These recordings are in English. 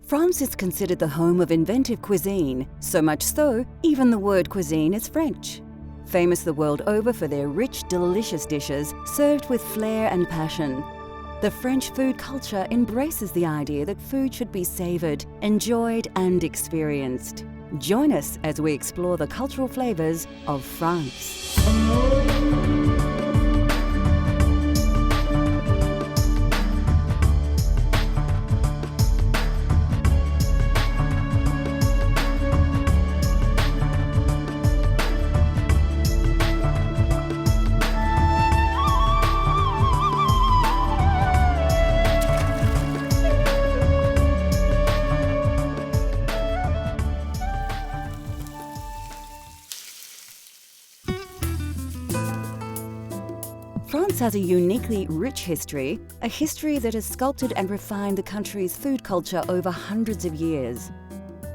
France is considered the home of inventive cuisine, so much so, even the word cuisine is French. Famous the world over for their rich, delicious dishes served with flair and passion. The French food culture embraces the idea that food should be savoured, enjoyed and experienced. Join us as we explore the cultural flavours of France. France has a uniquely rich history, a history that has sculpted and refined the country's food culture over hundreds of years.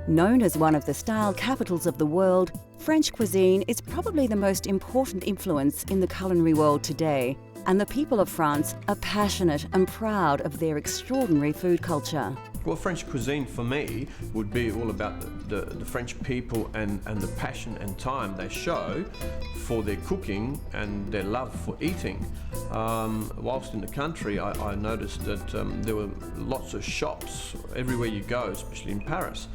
Known as one of the style capitals of the world, French cuisine is probably the most important influence in the culinary world today, and the people of France are passionate and proud of their extraordinary food culture. Well, French cuisine for me would be all about the French people and the passion and time they show for their cooking and their love for eating. Whilst in the country, I noticed that there were lots of shops everywhere you go, especially in Paris.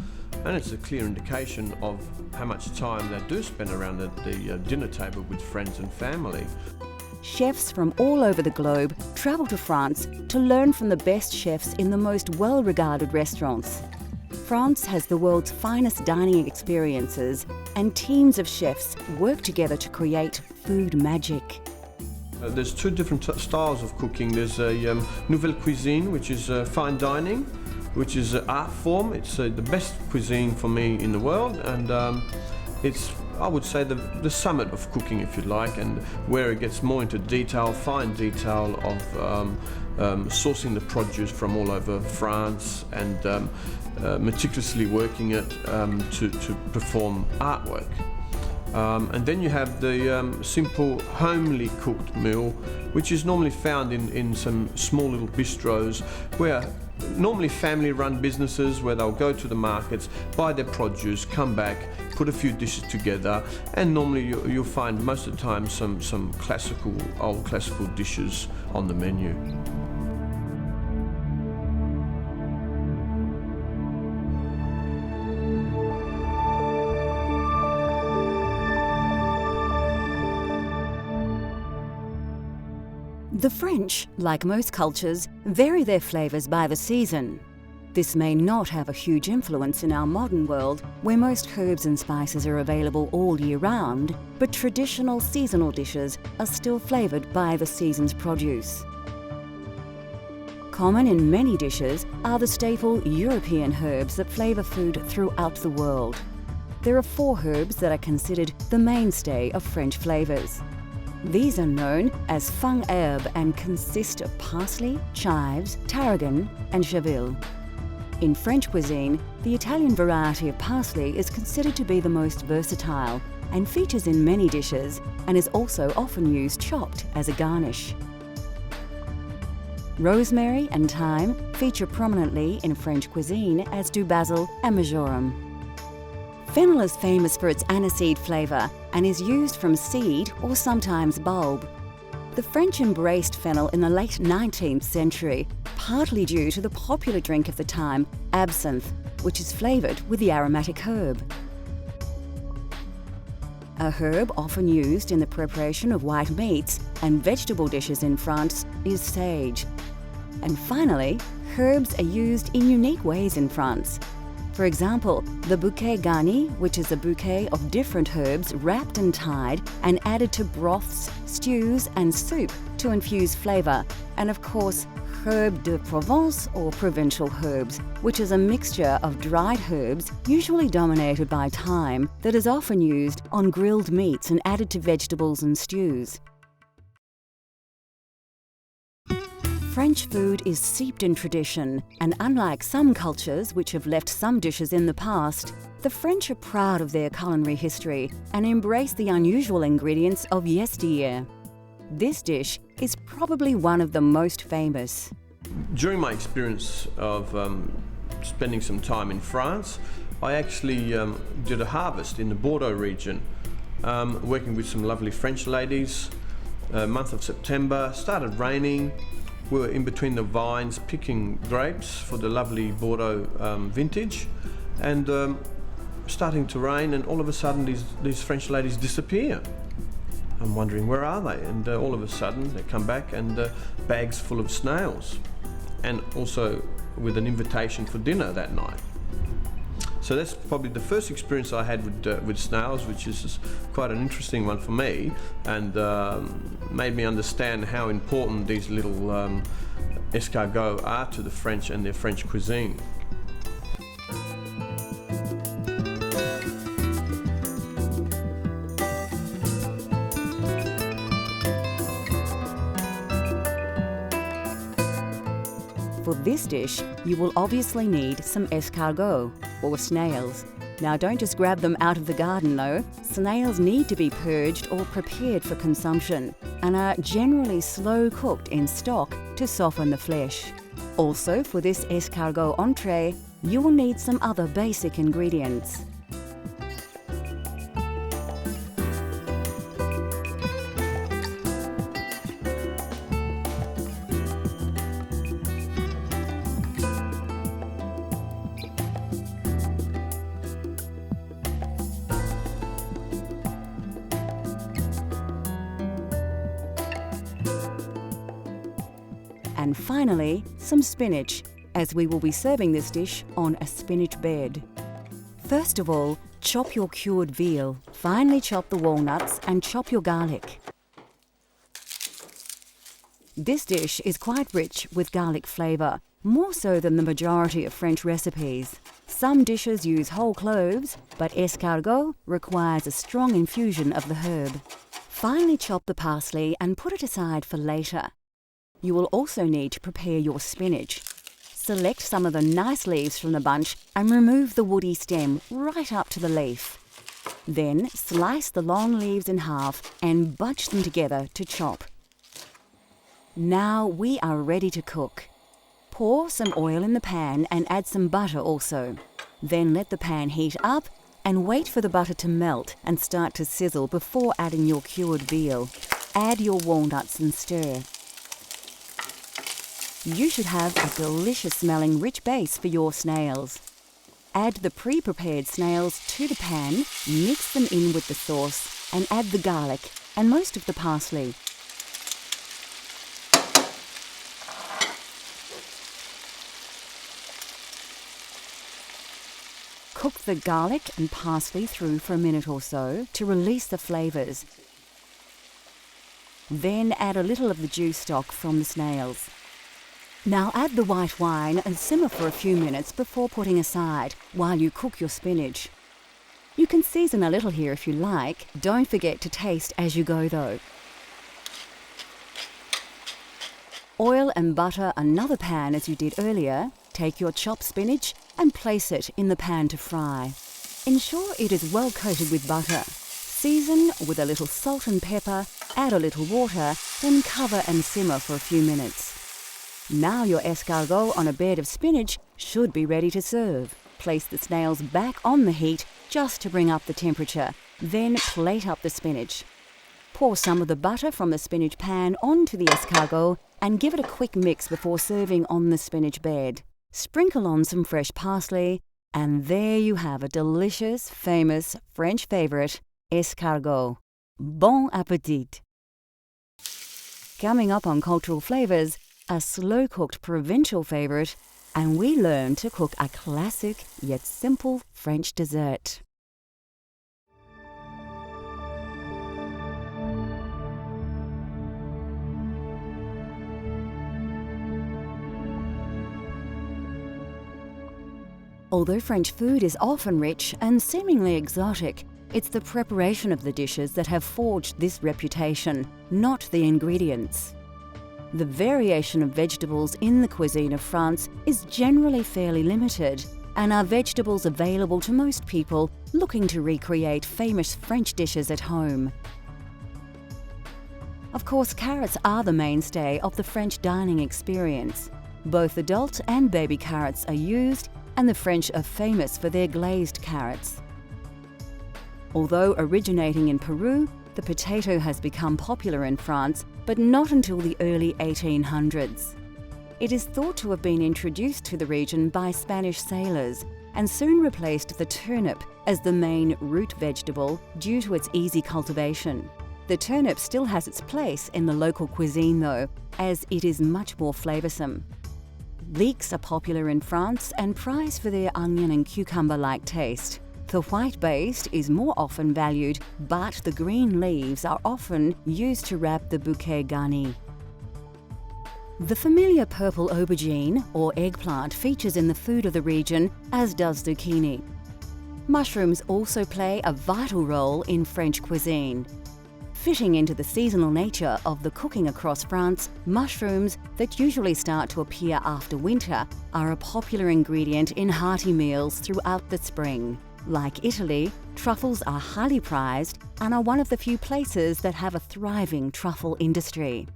And it's a clear indication of how much time they do spend around the dinner table with friends and family. Chefs from all over the globe travel to France to learn from the best chefs in the most well-regarded restaurants. France has the world's finest dining experiences, and teams of chefs work together to create food magic. There's two different styles of cooking. There's a nouvelle cuisine, which is fine dining, which is an art form. It's the best cuisine for me in the world, and it's, I would say, the summit of cooking, if you like, and where it gets more into detail, fine detail of sourcing the produce from all over France and meticulously working it to perform artwork. And then you have the simple, homely cooked meal, which is normally found in some small little bistros where normally family-run businesses where they'll go to the markets, buy their produce, come back, put a few dishes together, and normally you'll find most of the time some old classical dishes on the menu. The French, like most cultures, vary their flavours by the season. This may not have a huge influence in our modern world, where most herbs and spices are available all year round, but traditional seasonal dishes are still flavoured by the season's produce. Common in many dishes are the staple European herbs that flavour food throughout the world. There are 4 herbs that are considered the mainstay of French flavours. These are known as fung herbe and consist of parsley, chives, tarragon and chervil. In French cuisine, the Italian variety of parsley is considered to be the most versatile and features in many dishes, and is also often used chopped as a garnish. Rosemary and thyme feature prominently in French cuisine, as do basil and marjoram. Fennel is famous for its aniseed flavour and is used from seed or sometimes bulb. The French embraced fennel in the late 19th century, partly due to the popular drink of the time, absinthe, which is flavoured with the aromatic herb. A herb often used in the preparation of white meats and vegetable dishes in France is sage. And finally, herbs are used in unique ways in France. For example, the bouquet garni, which is a bouquet of different herbs wrapped and tied and added to broths, stews and soup to infuse flavour, and of course, herbe de Provence or provincial herbs, which is a mixture of dried herbs, usually dominated by thyme, that is often used on grilled meats and added to vegetables and stews. French food is steeped in tradition, and unlike some cultures which have left some dishes in the past, the French are proud of their culinary history and embrace the unusual ingredients of yesteryear. This dish is probably one of the most famous. During my experience of spending some time in France, I actually did a harvest in the Bordeaux region, working with some lovely French ladies. Month of September, started raining. We were in between the vines picking grapes for the lovely Bordeaux vintage, and starting to rain, and all of a sudden these French ladies disappear. I'm wondering, where are they? And all of a sudden they come back, and bags full of snails, and also with an invitation for dinner that night. So that's probably the first experience I had with snails, which is quite an interesting one for me, and made me understand how important these little escargots are to the French and their French cuisine. For this dish, you will obviously need some escargot, or snails. Now don't just grab them out of the garden though. Snails need to be purged or prepared for consumption, and are generally slow cooked in stock to soften the flesh. Also, for this escargot entree, you will need some other basic ingredients. And finally, some spinach, as we will be serving this dish on a spinach bed. First of all, chop your cured veal, finely chop the walnuts and chop your garlic. This dish is quite rich with garlic flavour, more so than the majority of French recipes. Some dishes use whole cloves, but escargot requires a strong infusion of the herb. Finely chop the parsley and put it aside for later. You will also need to prepare your spinach. Select some of the nice leaves from the bunch and remove the woody stem right up to the leaf. Then slice the long leaves in half and bunch them together to chop. Now we are ready to cook. Pour some oil in the pan and add some butter also. Then let the pan heat up and wait for the butter to melt and start to sizzle before adding your cured veal. Add your walnuts and stir. You should have a delicious smelling rich base for your snails. Add the pre-prepared snails to the pan, mix them in with the sauce, and add the garlic and most of the parsley. Cook the garlic and parsley through for a minute or so to release the flavours. Then add a little of the juice stock from the snails. Now add the white wine and simmer for a few minutes before putting aside while you cook your spinach. You can season a little here if you like. Don't forget to taste as you go though. Oil and butter another pan as you did earlier. Take your chopped spinach and place it in the pan to fry. Ensure it is well coated with butter. Season with a little salt and pepper, add a little water, then cover and simmer for a few minutes. Now your escargot on a bed of spinach should be ready to serve. Place the snails back on the heat just to bring up the temperature. Then plate up the spinach. Pour some of the butter from the spinach pan onto the escargot and give it a quick mix before serving on the spinach bed. Sprinkle on some fresh parsley, and there you have a delicious, famous French favourite, escargot. Bon appétit! Coming up on Cultural Flavours, a slow-cooked provincial favourite, and we learn to cook a classic yet simple French dessert. Although French food is often rich and seemingly exotic, it's the preparation of the dishes that have forged this reputation, not the ingredients. The variation of vegetables in the cuisine of France is generally fairly limited, and are vegetables available to most people looking to recreate famous French dishes at home. Of course, carrots are the mainstay of the French dining experience. Both adult and baby carrots are used, and the French are famous for their glazed carrots. Although originating in Peru, the potato has become popular in France, but not until the early 1800s. It is thought to have been introduced to the region by Spanish sailors and soon replaced the turnip as the main root vegetable due to its easy cultivation. The turnip still has its place in the local cuisine though, as it is much more flavoursome. Leeks are popular in France and prized for their onion and cucumber-like taste. The white base is more often valued, but the green leaves are often used to wrap the bouquet garni. The familiar purple aubergine or eggplant features in the food of the region, as does zucchini. Mushrooms also play a vital role in French cuisine. Fitting into the seasonal nature of the cooking across France, mushrooms that usually start to appear after winter are a popular ingredient in hearty meals throughout the spring. Like Italy, truffles are highly prized and are one of the few places that have a thriving truffle industry.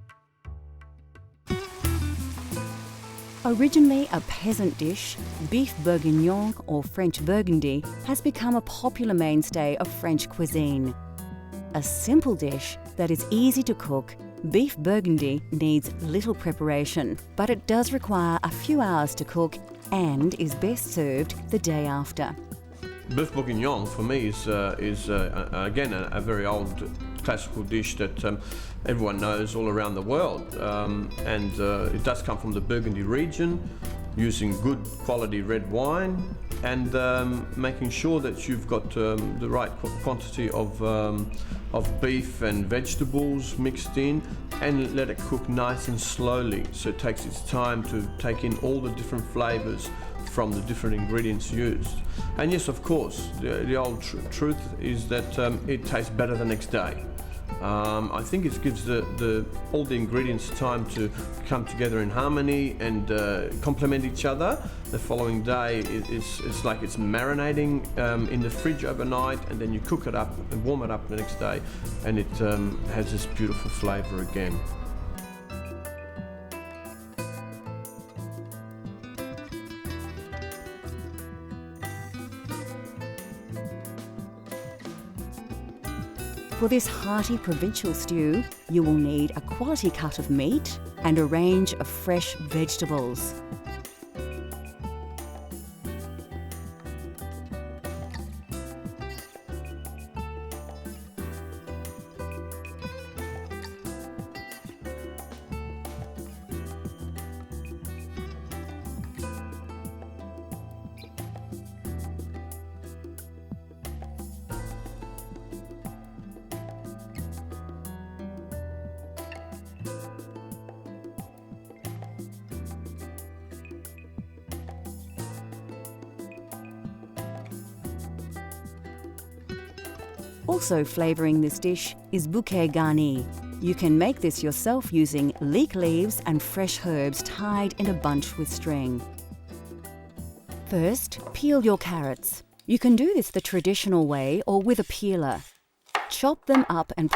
Originally a peasant dish, beef bourguignon or French burgundy has become a popular mainstay of French cuisine. A simple dish that is easy to cook, beef burgundy needs little preparation, but it does require a few hours to cook and is best served the day after. Beef bourguignon for me is again a very old classical dish that everyone knows all around the world, and it does come from the Burgundy region, using good quality red wine and making sure that you've got the right quantity of beef and vegetables mixed in, and let it cook nice and slowly so it takes its time to take in all the different flavours from the different ingredients used. And yes, of course, the old truth is that it tastes better the next day. I think it gives all the ingredients time to come together in harmony and complement each other. The following day, it's like it's marinating in the fridge overnight, and then you cook it up and warm it up the next day, and it has this beautiful flavour again. For this hearty provincial stew, you will need a quality cut of meat and a range of fresh vegetables. Also flavouring this dish is bouquet garni. You can make this yourself using leek leaves and fresh herbs tied in a bunch with string. First, peel your carrots. You can do this the traditional way or with a peeler. Chop them up and